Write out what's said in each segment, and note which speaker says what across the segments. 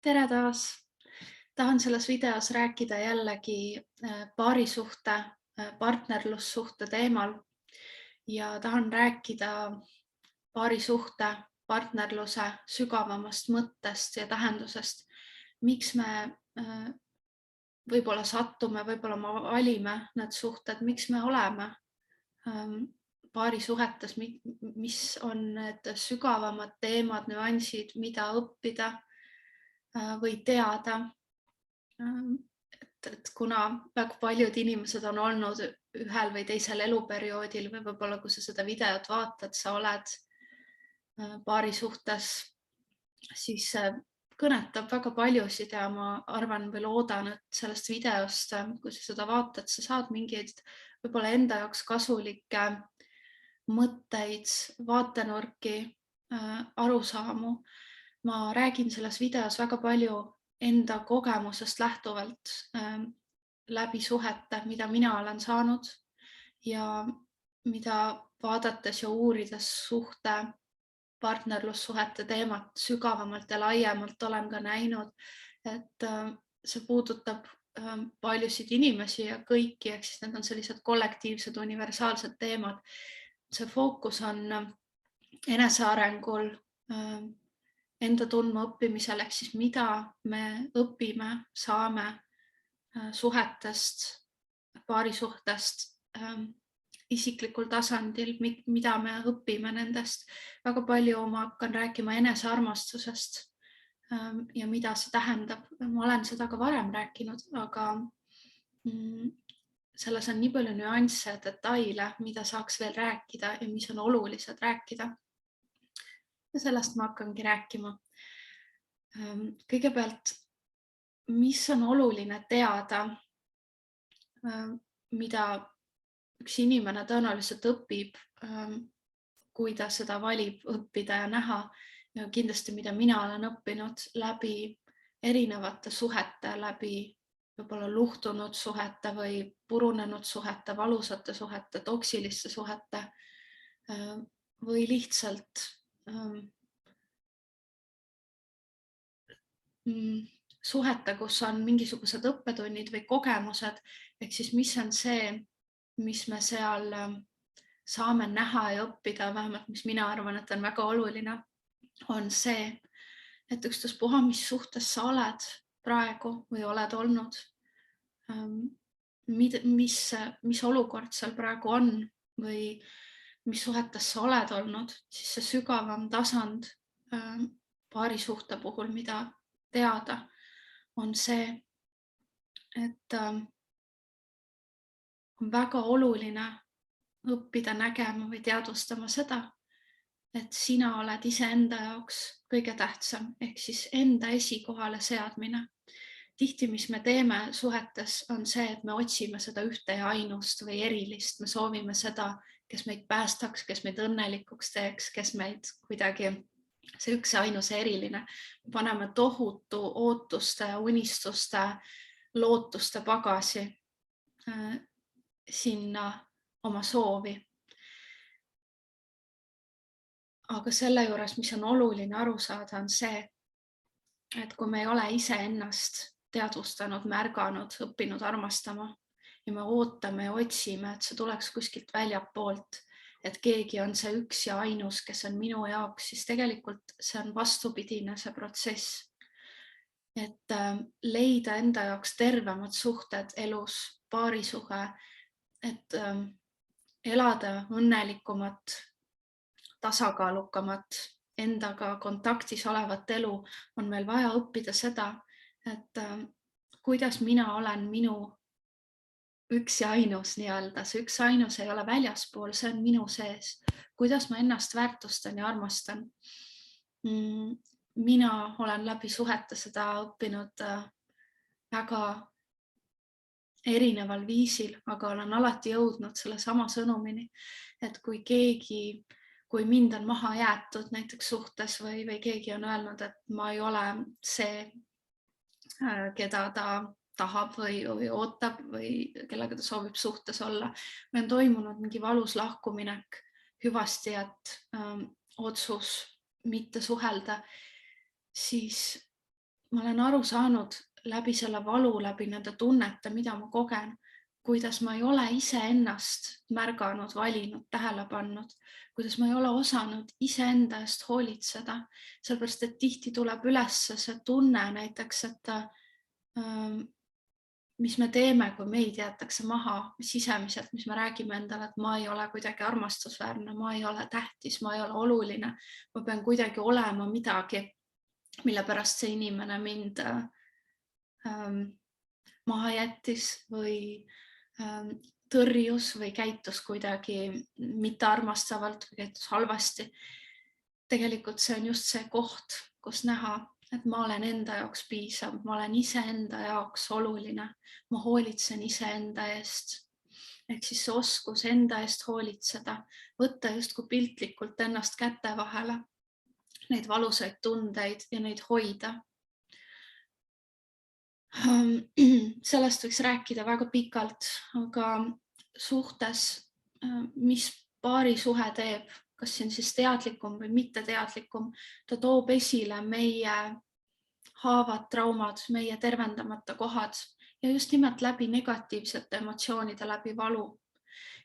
Speaker 1: Tere taas! Tahan selles videos rääkida jällegi paarisuhte, partnerlussuhte teemal ja tahan rääkida paarisuhte, partnerluse sügavamast mõttest ja tähendusest. Miks me võib-olla sattume, võib-olla me valime need suhted, miks me oleme paarisuhetes, mis on need sügavamad teemad, nüansid, mida õppida või teada. Et kuna väga paljud inimesed on olnud ühel või teisel eluperioodil või võib-olla kui sa seda videot vaatad, sa oled paarisuhtes, siis kõnetab väga paljusid ja ma arvan või loodan, et sellest videost, kui sa seda vaatad, sa saad mingeid võib-olla enda jaoks kasulikke mõtteid, vaatenurki, arusaamu. Ma räägin selles videos väga palju enda kogemusest lähtuvalt läbi suhete, mida mina olen saanud ja mida vaadates ja uurides partnerlussuhete teemat sügavamalt ja laiemalt olen ka näinud, et see puudutab paljusid inimesi ja kõiki, ehk siis need on sellised kollektiivsed universaalsed teemad. See fookus on enesearengul, enda tundmaõppimisel, ehk siis mida me õpime, saame suhetest, paarisuhtest, isiklikul tasandil, mida me õpime nendest. Väga palju ma hakkan rääkima enesearmastusest ja mida see tähendab. Ma olen seda ka varem rääkinud, aga selles on nii palju nüansse, detaile, mida saaks veel rääkida ja mis on olulised rääkida. Ja sellest ma hakkangi rääkima. Kõigepealt, mis on oluline teada, mida üks inimene tõenäoliselt õpib, kui ta seda valib õppida ja näha, ja kindlasti, mida mina olen õppinud läbi erinevate suhete, läbi võib-olla luhtunud suhete või purunenud suhete, valusate suhete, toksiliste suhete või lihtsalt suhete, kus on mingisugused õppetunnid või kogemused, ehk siis mis on see, mis me seal saame näha ja õppida, vähemalt mis mina arvan, et on väga oluline, on see, et ükstaspuha, mis suhtes sa oled praegu või oled olnud, mis olukord seal praegu on või mis suhetes sa oled olnud, siis see sügavam tasand paarisuhte puhul, mida teada, on see, et on väga oluline õppida nägema või teadvustama seda, et sina oled iseenda jaoks kõige tähtsam, ehk siis enda esikohale seadmine. Tihti, mis me teeme suhetes, on see, et me otsime seda ühte ja ainust või erilist. Me soovime seda, kes meid päästaks, kes meid õnnelikuks teeks, kes meid kuidagi, see üks ja ainus eriline. Paneme tohutu ootuste, unistuste, lootuste pagasi sinna oma soovi. Aga selle juures, mis on oluline aru saada, on see, et kui me ei ole iseennast teadvustanud, märganud, õppinud armastama ja me ootame ja otsime, et see tuleks kuskilt väljapoolt, et keegi on see üks ja ainus, kes on minu jaoks, siis tegelikult see on vastupidine see protsess. Et leida enda jaoks tervemad suhted elus, paarisuhe, et elada õnnelikumat, tasakaalukamat, endaga kontaktis olevat elu, on meil vaja õppida seda, et kuidas mina olen minu üks ja ainus nii-öelda. See üks ainus ei ole väljaspool, see on minu sees. Kuidas ma ennast väärtustan ja armastan. Mina olen läbi suhete seda õppinud väga erineval viisil, aga olen alati jõudnud selle sama sõnumini, et kui mind on maha jäetud näiteks suhtes või keegi on öelnud, et ma ei ole see, keda ta tahab või ootab või kellega ta soovib suhtes olla, või on toimunud mingi valus lahkuminek, hüvastijat, otsus mitte suhelda, siis ma olen aru saanud läbi selle valu, läbi nende tunnete, mida ma kogen, kuidas ma ei ole iseennast märganud, valinud, tähele pannud, kuidas ma ei ole osanud iseenda eest hoolitseda, sellepärast et tihti tuleb üles see tunne näiteks, et mis me teeme, kui meid jäetakse maha sisemiselt, mis me räägime endale, et ma ei ole kuidagi armastusväärne, ma ei ole tähtis, ma ei ole oluline, ma pean kuidagi olema midagi, mille pärast see inimene mind maha jättis või tõrjus või käitus kuidagi mittearmastavalt või käitus halvasti. Tegelikult see on just see koht, kus näha, et ma olen enda jaoks piisav, ma olen iseenda jaoks oluline, ma hoolitsen iseenda eest. Ehk siis see oskus enda eest hoolitseda, võtta justkui piltlikult ennast käte vahele, neid valusaid tundeid ja neid hoida. Sellest võiks rääkida väga pikalt, aga suhtes, mis paarisuhe teeb, kas see on siis teadlikum või mitteteadlikum, ta toob esile meie haavad, traumad, meie tervendamata kohad ja just nimelt läbi negatiivsete emotsioonide, läbi valu.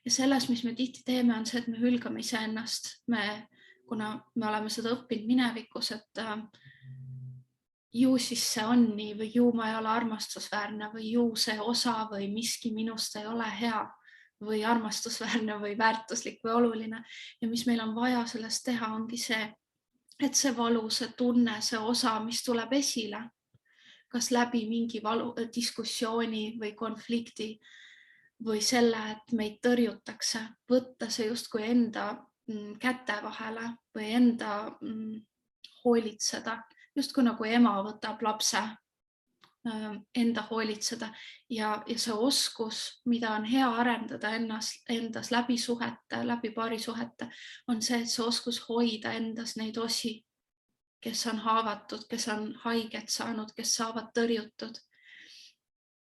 Speaker 1: Ja selles, mis me tihti teeme, on see, et me hülgame iseennast. Kuna me oleme seda õppinud minevikus, et ju siis see on nii või ju ma ei ole armastusväärne või ju see osa või miski minust ei ole hea või armastusväärne või väärtuslik või oluline. Ja mis meil on vaja sellest teha, ongi see, et see valu, see tunne, see osa, mis tuleb esile, kas läbi mingi diskussiooni või konflikti või selle, et meid tõrjutakse, võtta see justkui enda käte vahele või enda hoolitseda, justkui nagu ema võtab lapse enda hoolitseda ja see oskus, mida on hea arendada endas läbi suhete, läbi paarisuhete, on see, et see oskus hoida endas neid osi, kes on haavatud, kes on haiget saanud, kes saavad tõrjutud.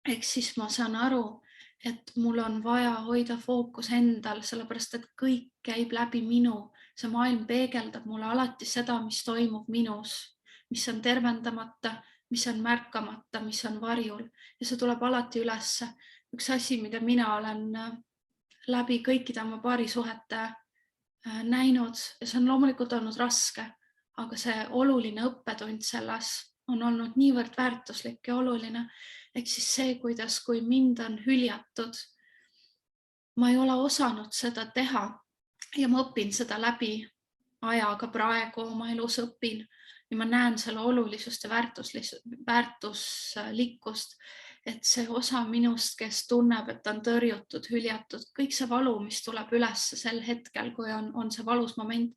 Speaker 1: Ehk siis ma saan aru, et mul on vaja hoida fookus endal, sellepärast et kõik käib läbi minu. See maailm peegeldab mulle alati seda, mis toimub minus, mis on tervendamata, mis on märkamata, mis on varjul ja see tuleb alati ülesse. Üks asi, mida mina olen läbi kõikide oma paarisuhete näinud ja see on loomulikult olnud raske, aga see oluline õppetund selles on olnud niivõrd väärtuslik ja oluline. Ehk siis see, kuidas, kui mind on hüljatud, ma ei ole osanud seda teha ja ma õpin seda läbi ajaga praegu oma elus õpin ja ma näen selle olulisust ja väärtuslikkust, et see osa minust, kes tunneb, et on tõrjutud, hüljatud, kõik see valu, mis tuleb üles sel hetkel, kui on see valus moment,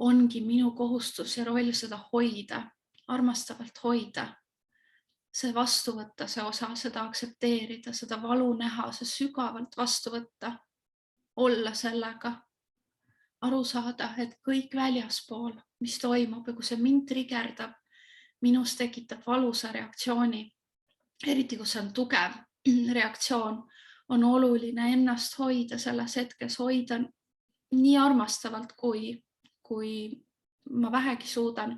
Speaker 1: ongi minu kohustus ja roll seda hoida, armastavalt hoida, see vastu võtta, see osa, seda aktsepteerida, seda valu näha, see sügavalt vastu võtta, olla sellega, aru saada, et kõik väljaspool, mis toimub ja kui see mind trigerdab, minus tekitab valusa reaktsiooni, eriti kui see on tugev reaktsioon, on oluline ennast hoida selles hetkes, hoida nii armastavalt, kui ma vähegi suudan.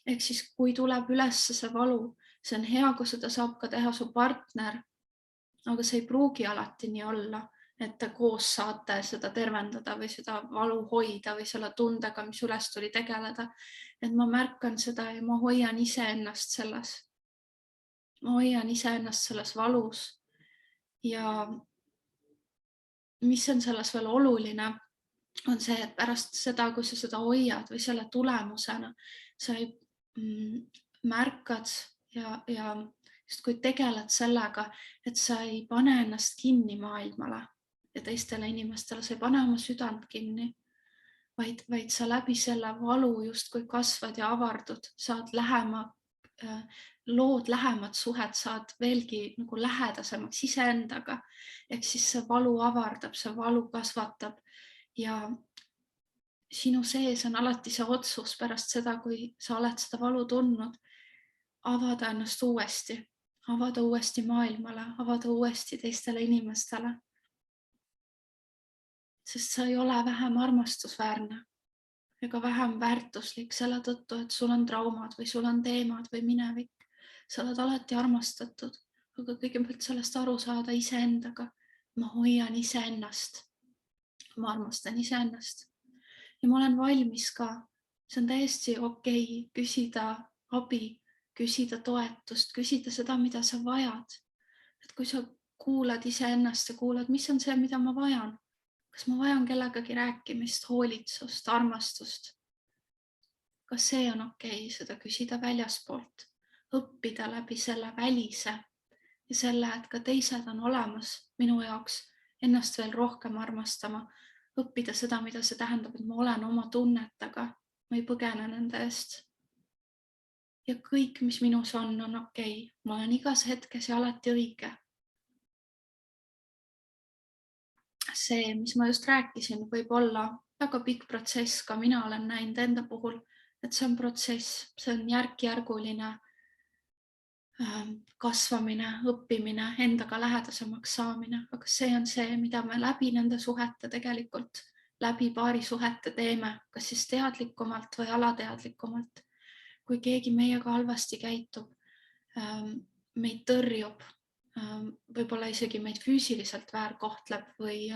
Speaker 1: Ehk siis, kui tuleb üles see valu, see on hea, kui seda saab ka teha su partner, aga see ei pruugi alati nii olla, et te koos saate seda tervendada või seda valu hoida või selle tundega, mis üles tuli, tegeleda. Et ma märkan seda ja ma hoian iseennast selles. Ma hoian iseennast selles valus ja mis on selles veel oluline, on see, et pärast seda, kui sa seda hoiad või selle tulemusena, sa märkad ja just kui tegeled sellega, et sa ei pane ennast kinni maailmale ja teistele inimestele, sa ei pane oma südant kinni, vaid sa läbi selle valu justkui kasvad ja avardud, saad lood lähemat suhet, saad veelgi nagu lähedasemaks iseendaga. Ehk siis see valu avardab, see valu kasvatab ja sinu sees on alati see otsus pärast seda, kui sa oled seda valu tundnud, avada ennast uuesti, avada uuesti maailmale, avada uuesti teistele inimestele. Sest sa ei ole vähem armastusväärne ega vähem väärtuslik selle tõttu, et sul on traumad või sul on teemad või minevik, sa oled alati armastatud, aga kõigepealt sellest aru saada iseendaga. Ma hoian iseennast, ma armastan iseennast ja ma olen valmis ka. See on täiesti okei küsida abi, küsida toetust, küsida seda, mida sa vajad. Et kui sa kuulad iseennast ja kuulad, mis on see, mida ma vajan. Kas ma vajan kellegagi rääkimist, hoolitsust, armastust? Kas see on okei, seda küsida väljaspoolt, õppida läbi selle välise ja selle, et ka teised on olemas minu jaoks, ennast veel rohkem armastama, õppida seda, mida see tähendab, et ma olen oma tunnetega, ma ei põgene nende eest. Ja kõik, mis minus on okei. Ma olen igas hetkes ja alati õige. See, mis ma just rääkisin, võib olla väga pikk protsess, ka mina olen näinud enda puhul, et see on protsess, see on järk-järguline kasvamine, õppimine, endaga lähedasemaks saamine, aga see on see, mida me läbi nende suhete tegelikult, läbi paari suhete teeme, kas siis teadlikumalt või alateadlikumalt. Kui keegi meiega halvasti käitub, meid tõrjub, võib-olla isegi meid füüsiliselt väärkohtleb või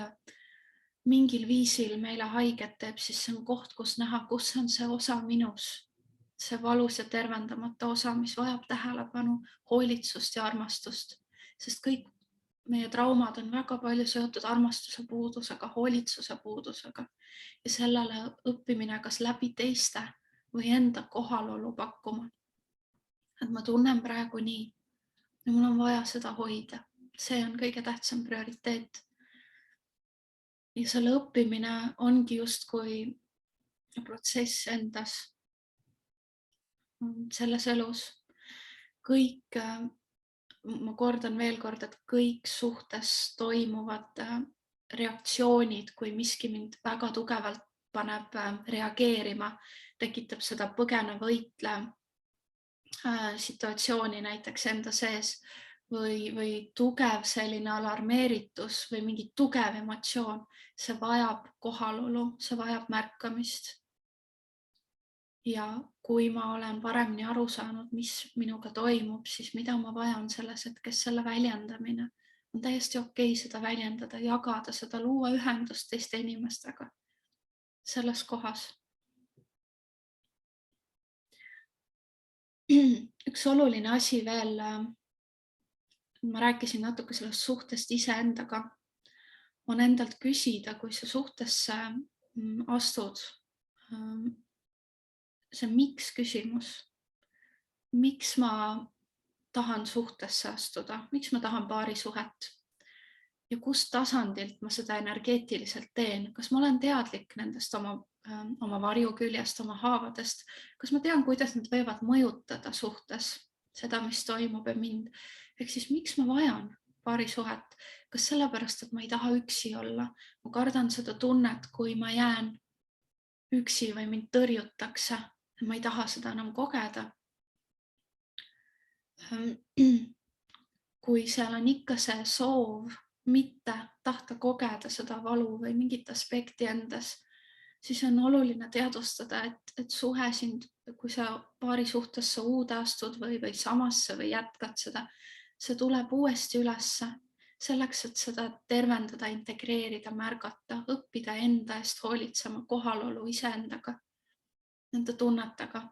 Speaker 1: mingil viisil meile haiget teeb, siis see on koht, kus näha, kus on see osa minus, see valus ja tervendamata osa, mis vajab tähelepanu, hoolitsust ja armastust, sest kõik meie traumad on väga palju seotud armastuse puudusega, hoolitsuse puudusega ja sellele õppimine kas läbi teiste või enda kohalolu pakkuma. Et ma tunnen praegu nii ja mul on vaja seda hoida. See on kõige tähtsam prioriteet. Ja selle õppimine ongi justkui protsess endas selles elus. Kõik, ma kordan veel kord, et kõik suhtes toimuvad reaktsioonid, kui miski mind väga tugevalt paneb reageerima, tekitab seda põgene võitle situatsiooni näiteks enda sees või tugev selline alarmeeritus või mingi tugev emotsioon, see vajab kohalolu, see vajab märkamist. Ja kui ma olen paremini aru saanud, mis minuga toimub, siis mida ma vajan selles hetkes, selle väljendamine on täiesti okei seda väljendada, jagada seda, luua ühendust teiste inimestega selles kohas. Üks oluline asi veel, ma rääkisin natuke sellest suhtest iseendaga, on endalt küsida, kui sa suhtesse astud, see miks küsimus, miks ma tahan suhtesse astuda, miks ma tahan paarisuhet ja kust tasandilt ma seda energeetiliselt teen, kas ma olen teadlik nendest oma varjuküljest, oma haavadest, kas ma tean, kuidas nad võivad mõjutada suhtes seda, mis toimub ja mind. Ehk siis miks ma vajan paarisuhet, kas sellepärast, et ma ei taha üksi olla, ma kardan seda tunnet, kui ma jään üksi või mind tõrjutakse, ma ei taha seda enam kogeda. Kui seal on ikka see soov mitte tahta kogeda seda valu või mingit aspekti endas, siis on oluline teadvustada, et suhe sind, kui sa paarisuhtesse uude astud või samasse või jätkad seda, see tuleb uuesti ülesse selleks, et seda tervendada, integreerida, märgata, õppida enda eest hoolitsema, kohalolu iseendaga, nende tunnetega.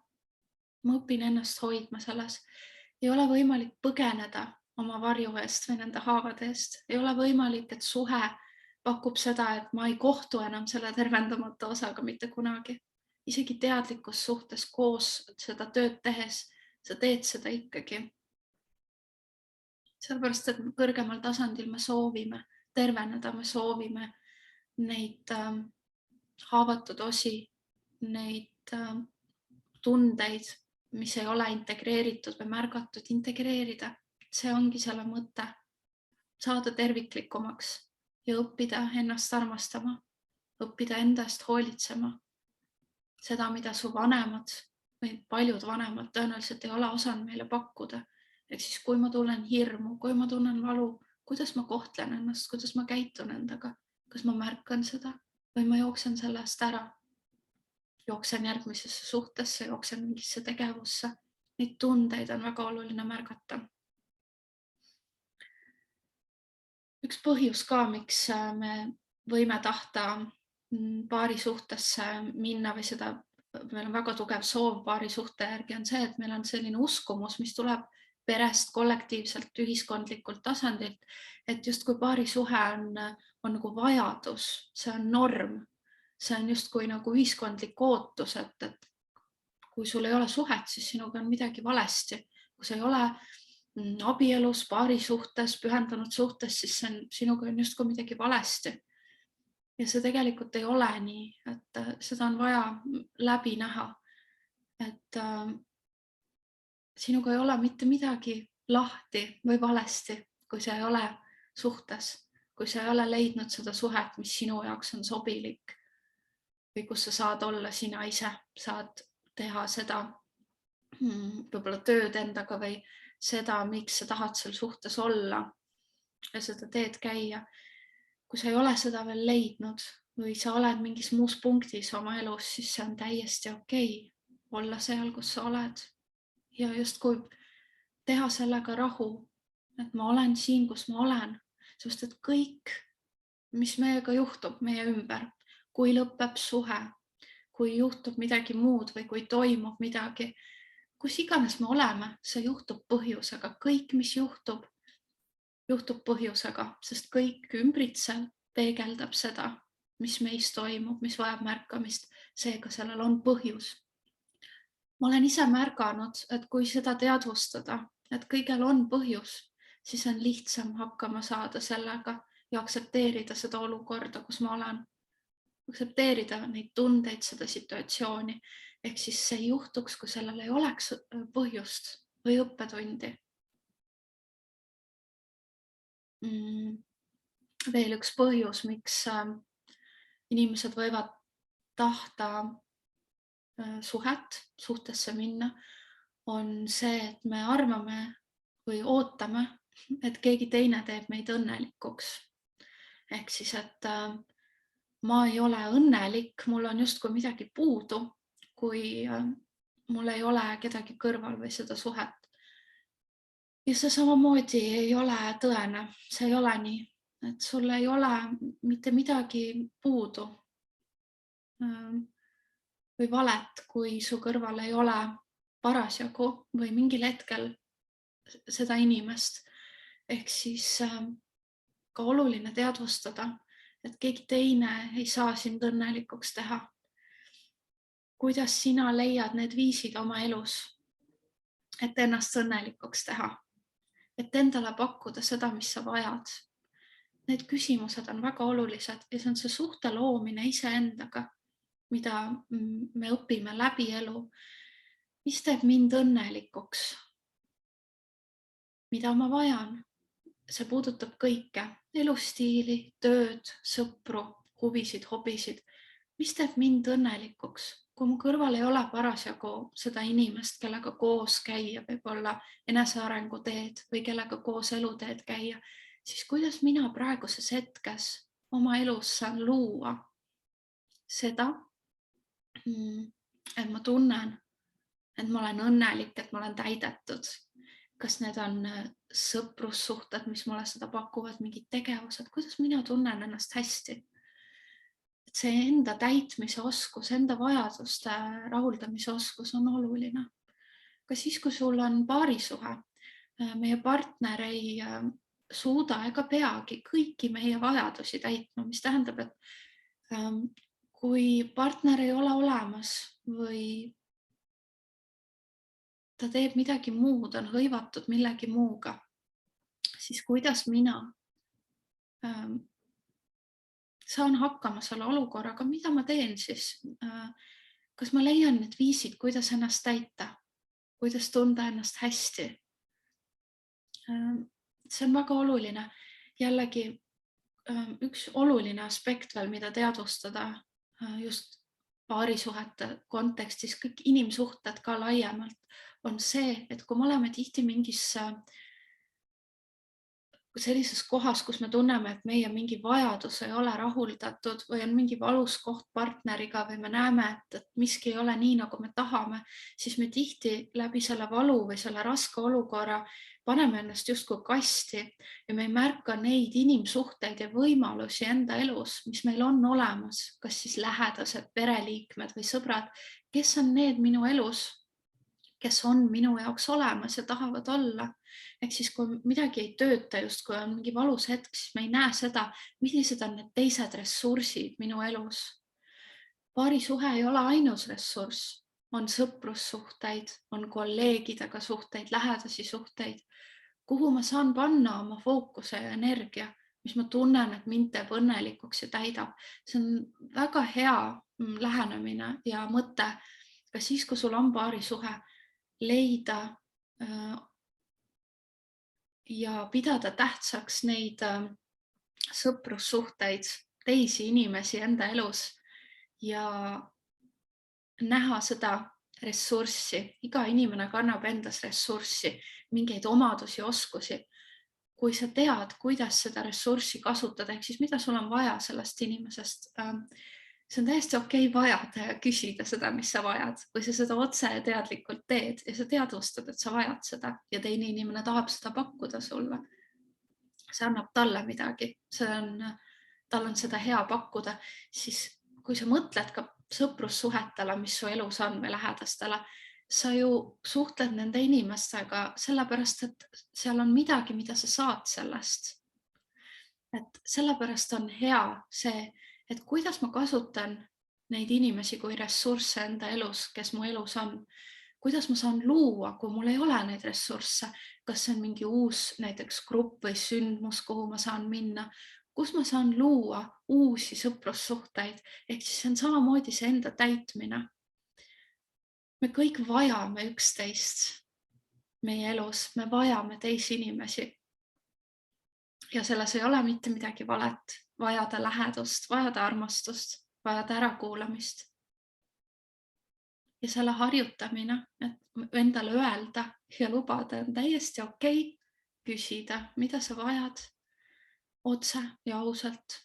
Speaker 1: Ma õpin ennast hoidma selles. Ei ole võimalik põgeneda oma varju eest või nende haavade eest. Ei ole võimalik, et suhe pakub seda, et ma ei kohtu enam selle tervendamata osaga mitte kunagi. Isegi teadlikus suhtes koos seda tööd tehes, sa teed seda ikkagi. Sellepärast, et kõrgemal tasandil me soovime terveneda, me soovime neid haavatud osi, neid tundeid, mis ei ole integreeritud või märgatud, integreerida. See ongi selle mõte, saada terviklikumaks ja õppida ennast armastama, õppida endast hoolitsema. Seda, mida su vanemad või paljud vanemad tõenäoliselt ei ole osanud meile pakkuda. Ehk siis kui ma tunnen hirmu, kui ma tunnen valu, kuidas ma kohtlen ennast, kuidas ma käitun endaga, kas ma märkan seda või ma jooksen sellest ära. Jooksen järgmisesse suhtesse, jooksen mingisse tegevusse, neid tundeid on väga oluline märgata. Üks põhjus ka, miks me võime tahta paari suhtesse minna või seda, meil on väga tugev soov paari suhte järgi, on see, et meil on selline uskumus, mis tuleb perest, kollektiivselt, ühiskondlikult tasandilt, et justkui paari suhe on nagu vajadus, see on norm, see on justkui nagu ühiskondlik ootus, et kui sul ei ole suhet, siis sinuga on midagi valesti. Kui sa ei ole abielus, paari suhtes, pühendunud suhtes, siis sinuga on justkui midagi valesti. Ja see tegelikult ei ole nii, et seda on vaja läbi näha, et sinuga ei ole mitte midagi lahti või valesti, kui sa ei ole suhtes, kui sa ei ole leidnud seda suhet, mis sinu jaoks on sobilik või kus sa saad olla sina ise, saad teha seda võib-olla tööd endaga või seda, miks sa tahad seal suhtes olla ja seda teed käia. Kui sa ei ole seda veel leidnud või sa oled mingis muus punktis oma elus, siis see on täiesti okei olla seal, kus sa oled ja justkui teha sellega rahu, et ma olen siin, kus ma olen, sest et kõik, mis meiega juhtub meie ümber, kui lõpeb suhe, kui juhtub midagi muud või kui toimub midagi, kus iganes me oleme, see juhtub põhjusega. Kõik, mis juhtub, juhtub põhjusega, sest kõik ümbritsev peegeldab seda, mis meis toimub, mis vajab märkamist. Seega sellel on põhjus. Ma olen ise märganud, et kui seda teadvustada, et kõigel on põhjus, siis on lihtsam hakkama saada sellega ja aktsepteerida seda olukorda, kus ma olen. Aktsepteerida neid tundeid, seda situatsiooni. Ehk siis see ei juhtuks, kui sellel ei oleks põhjust või õppetundi. Veel üks põhjus, miks inimesed võivad tahta suhtesse minna, on see, et me arvame või ootame, et keegi teine teeb meid õnnelikuks. Ehk siis, et ma ei ole õnnelik, mul on justkui midagi puudu, kui mul ei ole kedagi kõrval või seda suhet. Ja see samamoodi ei ole tõene, see ei ole nii, et sul ei ole mitte midagi puudu või valet, kui su kõrval ei ole parasjagu või mingil hetkel seda inimest. Ehk siis ka oluline teadvustada, et keegi teine ei saa sind õnnelikuks teha. Kuidas sina leiad need viisid oma elus, et ennast õnnelikuks teha, et endale pakkuda seda, mis sa vajad. Need küsimused on väga olulised ja see on see suhte loomine iseendaga, mida me õpime läbi elu. Mis teeb mind õnnelikuks? Mida ma vajan? See puudutab kõike, elustiili, tööd, sõpru, huvisid, hobisid. Mis teeb mind õnnelikuks? Kui mu kõrval ei ole parasjagu seda inimest, kellega koos käia, võib-olla enesearengu teed või kellega koos eluteed käia, siis kuidas mina praeguses hetkes oma elus saan luua seda, et ma tunnen, et ma olen õnnelik, et ma olen täidetud. Kas need on sõprussuhted, mis mulle seda pakuvad, mingid tegevused, kuidas mina tunnen ennast hästi. Et see enda täitmise oskus, enda vajaduste rahuldamise oskus on oluline. Ka siis, kui sul on paarisuhe, meie partner ei suuda ega peagi kõiki meie vajadusi täitma, mis tähendab, et kui partner ei ole olemas või ta teeb midagi muud, on hõivatud millegi muuga, siis kuidas mina saan hakkama selle olukorraga, mida ma teen siis? Kas ma leian need viisid, kuidas ennast täita, kuidas tunda ennast hästi? See on väga oluline. Jällegi üks oluline aspekt veel, mida teadvustada just paarisuhete kontekstis, kõik inimsuhted ka laiemalt, on see, et kui me oleme tihti mingis sellises kohas, kus me tunneme, et meie mingi vajadus ei ole rahuldatud või on mingi valus koht partneriga või me näeme, et miski ei ole nii, nagu me tahame, siis me tihti läbi selle valu või selle raske olukorra paneme ennast justkui kasti ja me ei märka neid inimsuhteid ja võimalusi enda elus, mis meil on olemas, kas siis lähedased, pereliikmed või sõbrad, kes on need minu elus, kes on minu jaoks olemas ja tahavad olla. Ehk siis, kui midagi ei tööta, just kui on mingi valus hetk, siis me ei näe seda, millised on need teised ressursid minu elus. Paarisuhe ei ole ainus ressurss, on sõprussuhteid, on kolleegidega suhteid, lähedasi suhteid, kuhu ma saan panna oma fookuse ja energia, mis ma tunnen, et mind teeb õnnelikuks ja täidab. See on väga hea lähenemine ja mõte ka siis, kui sul on paarisuhe, leida ja pidada tähtsaks neid sõprussuhteid, teisi inimesi enda elus ja näha seda ressurssi. Iga inimene kannab endas ressurssi, mingeid omadusi, oskusi. Kui sa tead, kuidas seda ressurssi kasutada, ehk siis mida sul on vaja sellest inimesest, see on täiesti okei vajada ja küsida seda, mis sa vajad, kui sa seda otse ja teadlikult teed ja sa teadvustad, et sa vajad seda ja teine inimene tahab seda pakkuda sulle. See annab talle midagi, tal on seda hea pakkuda, siis kui sa mõtled ka sõprussuhetele, mis su elus on või lähedastele, sa ju suhtled nende inimestega sellepärast, et seal on midagi, mida sa saad sellest. Et sellepärast on hea see, et kuidas ma kasutan neid inimesi kui ressursse enda elus, kes mu elus on. Kuidas ma saan luua, kui mul ei ole neid ressursse, kas see on mingi uus näiteks grupp või sündmus, kuhu ma saan minna, kus ma saan luua uusi sõprussuhteid, ehk siis see on samamoodi see enda täitmine. Me kõik vajame üksteist meie elus, me vajame teisi inimesi. Ja selles ei ole mitte midagi valet, vajada lähedust, vajada armastust, vajada ärakuulamist. Ja selle harjutamine, et endale öelda ja lubada on täiesti okei küsida, mida sa vajad otse ja ausalt.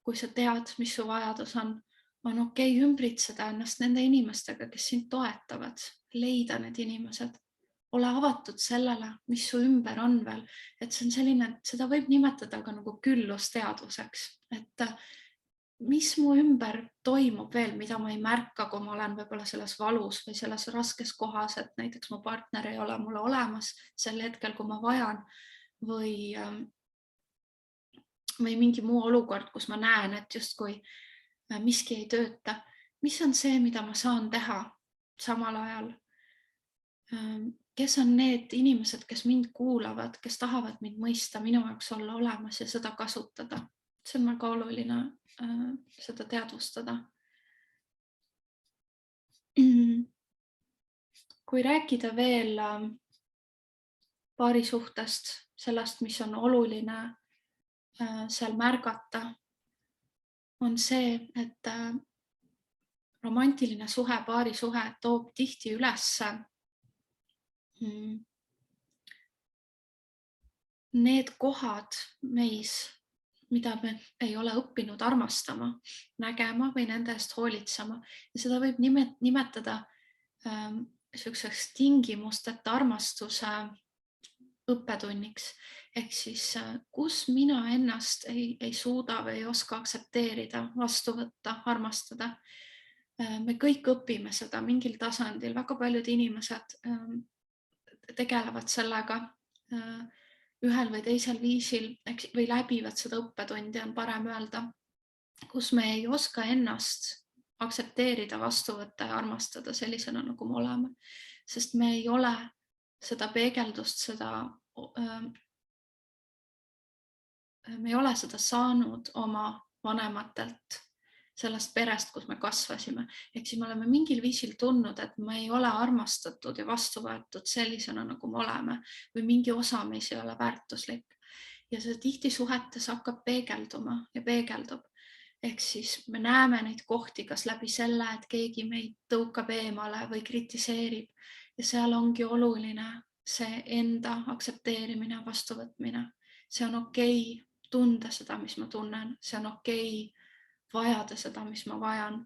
Speaker 1: Kui sa tead, mis su vajadus on okei ümbritseda ennast nende inimestega, kes sind toetavad, leida need inimesed. Ole avatud sellele, mis su ümber on veel, et see on selline, seda võib nimetada ka nagu küllusteadvuseks, et mis mu ümber toimub veel, mida ma ei märka, kui ma olen võib-olla selles valus või selles raskes kohas, et näiteks mu partner ei ole mulle olemas sel hetkel, kui ma vajan või mingi muu olukord, kus ma näen, et justkui miski ei tööta. Mis on see, mida ma saan teha samal ajal? Kes on need inimesed, kes mind kuulavad, kes tahavad mind mõista, minu jaoks olla olemas ja seda kasutada? See on väga oluline seda teadvustada. Kui rääkida veel paarisuhtest, sellest, mis on oluline seal märgata, on see, et romantiline suhe, paarisuhe toob tihti üles need kohad meis, mida me ei ole õppinud armastama, nägema või nende eest hoolitsema. Ja seda võib nimetada selliseks tingimusteta armastuse õppetunniks. Ehk siis, kus mina ennast ei suuda või ei oska aktsepteerida, vastu võtta, armastada. Me kõik õpime seda mingil tasandil, väga paljud inimesed tegelevad sellega ühel või teisel viisil või läbivad seda õppetundi, on parem öelda, kus me ei oska ennast aktsepteerida, vastu võtta ja armastada sellisena, nagu me oleme. Sest me ei ole seda peegeldust, me ei ole seda saanud oma vanematelt, sellest perest, kus me kasvasime. Ehk siis me oleme mingil viisil tundnud, et me ei ole armastatud ja vastu võetud sellisena, nagu me oleme või mingi osa meis ei ole väärtuslik. Ja see tihti suhetes hakkab peegelduma ja peegeldub. Ehk siis me näeme neid kohti, kas läbi selle, et keegi meid tõukab eemale või kritiseerib ja seal ongi oluline see enda aktsepteerimine, vastuvõtmine. see on okei tunda seda, mis ma tunnen, see on okei vajada seda, mis ma vajan.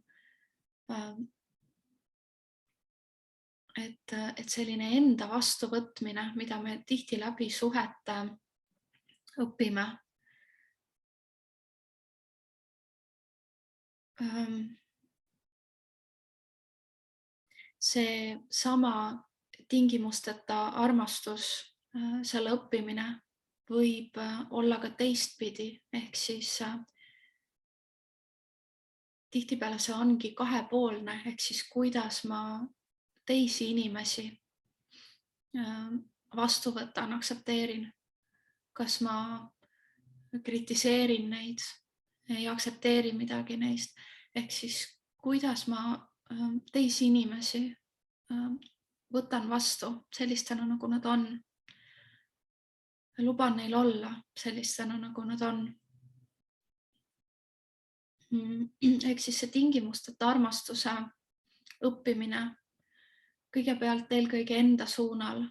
Speaker 1: Et selline enda vastuvõtmine, mida me tihti läbi suhete õpime. See sama tingimusteta armastus, selle õppimine võib olla ka teistpidi, ehk siis tihtipeale see ongi kahepoolne, ehk siis kuidas ma teisi inimesi vastu võtan, aktsepteerin. Kas ma kritiseerin neid, ei aktsepteeri midagi neist, ehk siis kuidas ma teisi inimesi võtan vastu sellistena, nagu nad on. Luban neil olla sellistena, nagu nad on. Ehk siis see tingimusteta armastuse õppimine kõigepealt eelkõige enda suunal,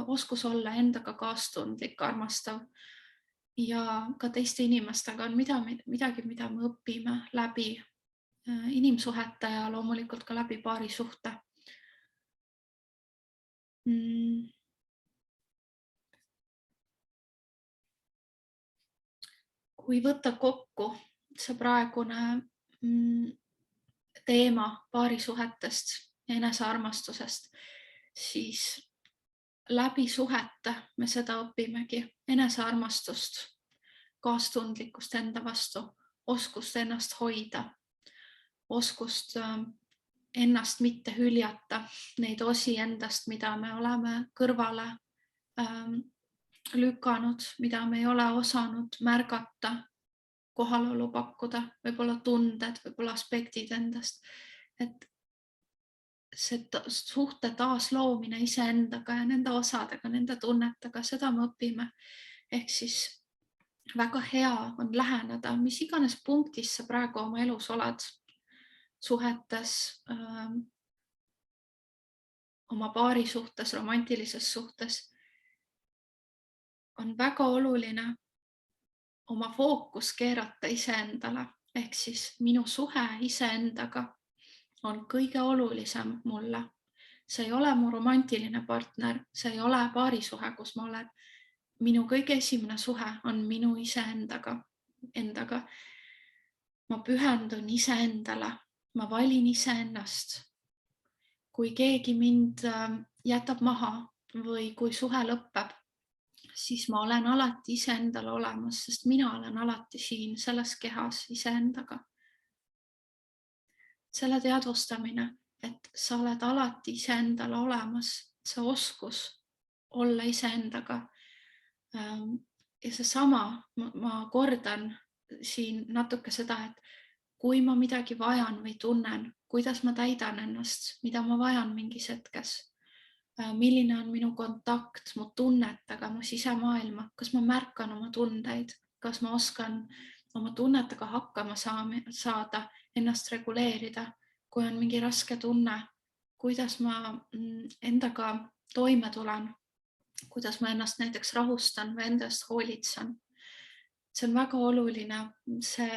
Speaker 1: oskus olla endaga kaastundlik, armastav ja ka teiste inimestega on midagi, mida me õpime läbi inimsuhete ja loomulikult ka läbi paarisuhte. Kui võtta kokku see praegune teema paarisuhetest ja enesearmastusest, siis läbi suhete me seda õpimegi, enesearmastust, kaastundlikkust enda vastu, oskust ennast hoida, oskust ennast mitte hüljata, neid osi endast, mida me oleme kõrvale lükanud, mida me ei ole osanud märgata, kohalolu pakkuda, võib-olla tunded, võib-olla aspektid endast. Et see suhte taasloomine iseendaga ja nende osadega, nende tunnetega, seda me õpime. Ehk siis väga hea on läheneda, mis iganes punktis sa praegu oma elus oled, suhetes, oma paari suhtes, romantilises suhtes, on väga oluline oma fookus keerata iseendale, ehk siis minu suhe iseendaga on kõige olulisem mulle. See ei ole mu romantiline partner, see ei ole paarisuhe, kus ma olen. Minu kõige esimene suhe on minu iseendaga. Ma pühendun iseendale, ma valin iseennast. Kui keegi mind jätab maha või kui suhe lõpeb, siis ma olen alati iseendale olemas, sest mina olen alati siin selles kehas iseendaga. Selle teadvustamine, et sa oled alati iseendale olemas, see oskus olla iseendaga. Ja seesama, ma kordan siin natuke seda, et kui ma midagi vajan või tunnen, kuidas ma täidan ennast, mida ma vajan mingis hetkes, milline on minu kontakt mu tunnetega, mu sisemaailma, kas ma märkan oma tundeid, kas ma oskan oma tunnetega hakkama saada, ennast reguleerida, kui on mingi raske tunne, kuidas ma endaga toime tulen, kuidas ma ennast näiteks rahustan või endast hoolitsen. See on väga oluline, see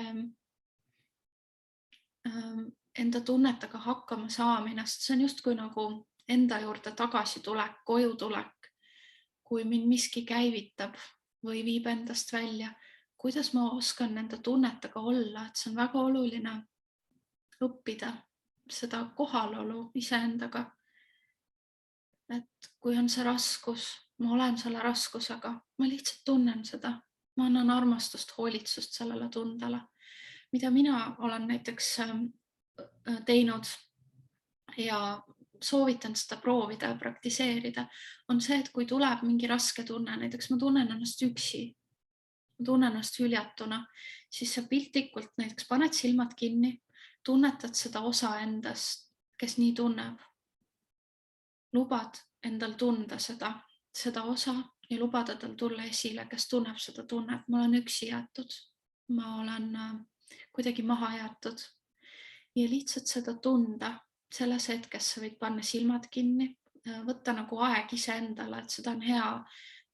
Speaker 1: enda tunnetega hakkama saamine, sest see on justkui nagu enda juurde tagasi tulek, koju tulek, kui mind miski käivitab või viib endast välja, kuidas ma oskan nende tunnetega olla, et see on väga oluline õppida seda kohalolu iseendaga. Et kui on see raskus, ma olen selle raskusega, ma lihtsalt tunnen seda, ma annan armastust, hoolitsust sellele tundele, mida mina olen näiteks teinud ja soovitan seda proovida ja praktiseerida, on see, et kui tuleb mingi raske tunne, näiteks ma tunnen ennast üksi, ma tunnen ennast hüljatuna, siis sa piltlikult näiteks paned silmad kinni, tunnetad seda osa endast, kes nii tunneb. Lubad endal tunda seda osa ja lubada tal tulla esile, kes tunneb seda tunnet. Ma olen üksi jäetud, ma olen kuidagi maha jäetud ja lihtsalt seda tunda. Selles hetkes sa võid panna silmad kinni, võtta nagu aeg iseendale, et seda on hea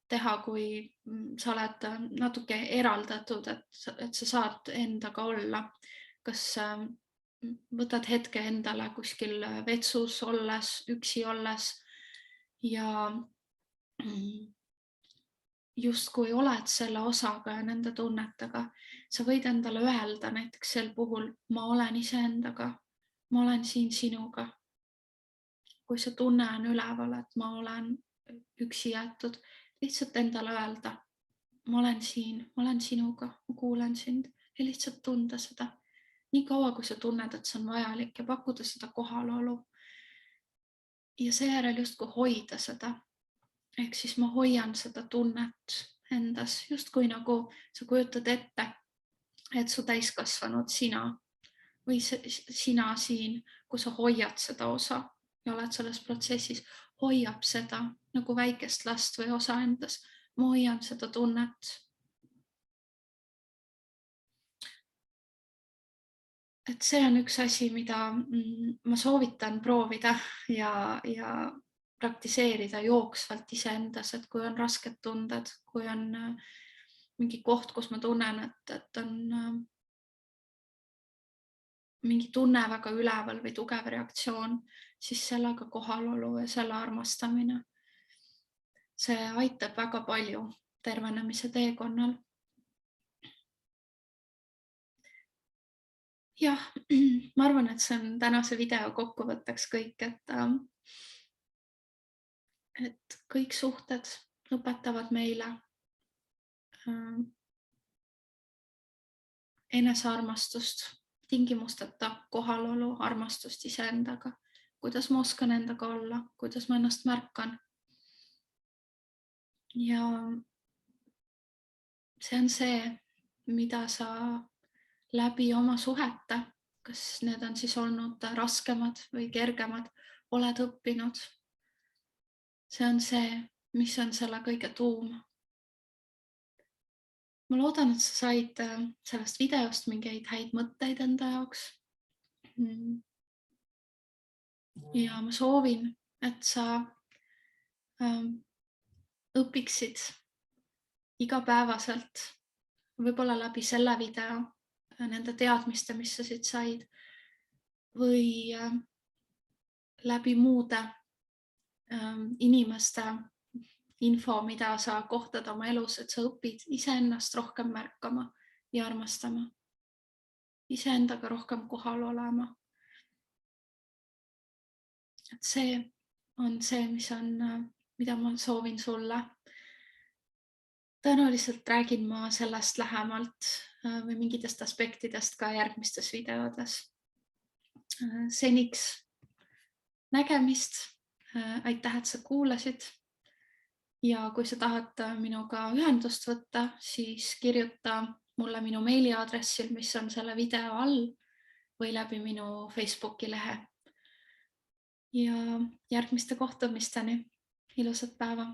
Speaker 1: teha, kui sa oled natuke eraldatud, et sa saad endaga olla. Kas võtad hetke endale kuskil vetsus olles, üksi olles ja justkui oled selle osaga ja nende tunnetega, sa võid endale öelda näiteks sel puhul, ma olen iseendaga, ma olen siin sinuga. Kui see tunne on üleval, et ma olen üksi jäetud, lihtsalt endale öelda, ma olen siin, ma olen sinuga, ma kuulen sind ja lihtsalt tunda seda. Nii kaua, kui sa tunned, et see on vajalik ja pakkuda seda kohalolu. Ja seejärel justkui hoida seda. Ehk siis ma hoian seda tunnet endas, justkui nagu sa kujutad ette, et su täiskasvanud sina või sina siin, kui sa hoiad seda osa ja oled selles protsessis, hoiab seda nagu väikest last või osa endas. Ma hoian seda tunnet. Et see on üks asi, mida ma soovitan proovida ja praktiseerida jooksvalt iseendas, et kui on rasked tunded, kui on mingi koht, kus ma tunnen, et on mingi tunne väga üleval või tugev reaktsioon, siis sellega kohalolu ja selle armastamine. See aitab väga palju tervenemise teekonnal. Jah, ma arvan, et see on tänase video kokkuvõtteks kõik, et kõik suhted õpetavad meile enesearmastust, tingimusteta kohalolu, armastust iseendaga, kuidas ma oskan endaga olla, kuidas ma ennast märkan. Ja see on see, mida sa läbi oma suhete, kas need on siis olnud raskemad või kergemad, oled õppinud. See on see, mis on selle kõige tuum. Ma loodan, et sa said sellest videost mingeid häid mõtteid enda jaoks. Ja ma soovin, et sa õpiksid igapäevaselt, võib-olla läbi selle video, nende teadmiste, mis sa siit said, või läbi muude inimeste info, mida sa kohtad oma elus, et sa õpid iseennast rohkem märkama ja armastama, iseendaga rohkem kohal olema. Et see on see, mida ma soovin sulle. Tõenäoliselt räägin ma sellest lähemalt või mingitest aspektidest ka järgmistes videodes. Seniks nägemist. Aitäh, et sa kuulasid. Ja kui sa tahad minuga ühendust võtta, siis kirjuta mulle minu meiliaadressil, mis on selle video all, või läbi minu Facebooki lehe. Ja järgmiste kohtumisteni. Ilusat päeva!